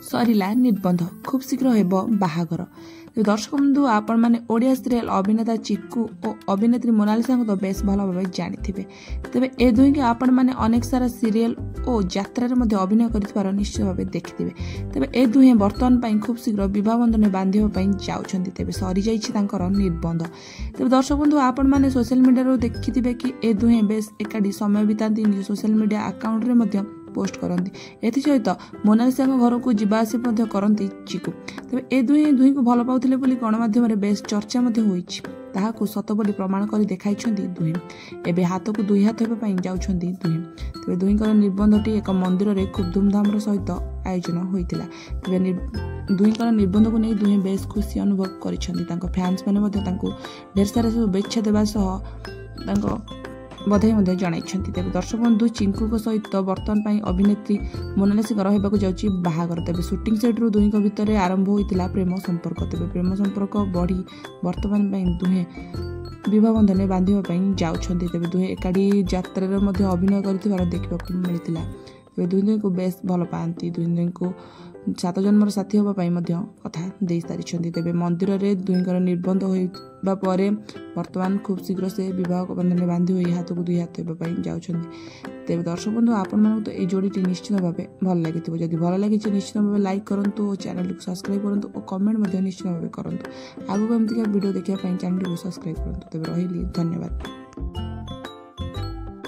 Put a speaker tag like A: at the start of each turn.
A: सरिला निबंध खूब शीघ्र हेब बाहागर। दर्शक बंधु आपण मैंने ओडिया सीरियल अभिनेता चिक्कू और अभिनेत्री मोनालिसा को तो बेस भल भाव जानी तेबे ए दुई के आपण मैंने अनेक सारा सीरियल और यात्रा मध्ये अभिनय कर निश्चित भाव देखिथे। तेबे ए दुहे बर्तमान खूब शीघ्र विवाह बंधन बांधिबा जाउछन्ती। तेबे सरी जाइछि तांकर निबंध। तेबे दर्शक बंधु आपण मैंने सोशल मीडिया देखिथिबे कि ए दुहे बेस एकाडी समय बिताती निज सोशल मीडिया अकाउंट रे मध्ये पोस्ट करती। एसत मोनालिसा घर को जीवास करती चिकू। तेज ए दुई को भल पाउथिले बोली गणमाध्यम बेस चर्चा ताहाकु सत बोली प्रमाण कर देखाई दुहे। एबे हाथ को दुई हाथ होगा जाउछन्ती दुहे। तेज दुईकर निबंधटी एक मंदिर में खूब धूमधाम सहित आयोजन होता। तेज दुईकर निबंध को नहीं दुहे बेस खुशी अनुभव कर फैंस मैंने ढेर सारा शुभेच्छा देवा बधाई जणाई। तेज दर्शक बंधु चिंकू सहित बर्तमान अभिनेत्री मोनालिसा रहा जाऊँगी बाहागर। तेज सुटिंग सेट्रु दुई भितर आरंभ होता प्रेम संपर्क। तेज प्रेम संपर्क बढ़ी बर्तमान दुहे विवाह बंधन बांधिबा जाउछन्ती। तेज दुहे एकाडी यात्रा अभिनय कर देखा मिलता। तेज दुई को बेस भल पाती। दुई को 7 जन्मर साथी होगापाई कथा दे सारी। तेज मंदिर में दुईकर निबंध होगा बर्तमान खूब शीघ्र से विवाह बंधन बांधि हुई हाथ को दुई हाथ होगापाई जाउछन्ती। तेज दर्शक बंधु आपण मानक तो ये जोड़ी निश्चित भाव भल लगी। जदि भल लगी निश्चित भाव लाइक करूँ और चैनल को सब्सक्राइब करूँ और कमेंट निश्चित भाव करूँ। आगू एमती वीडियो देखा चैनल को सब्सक्राइब करूँ। तेज रही धन्यवाद।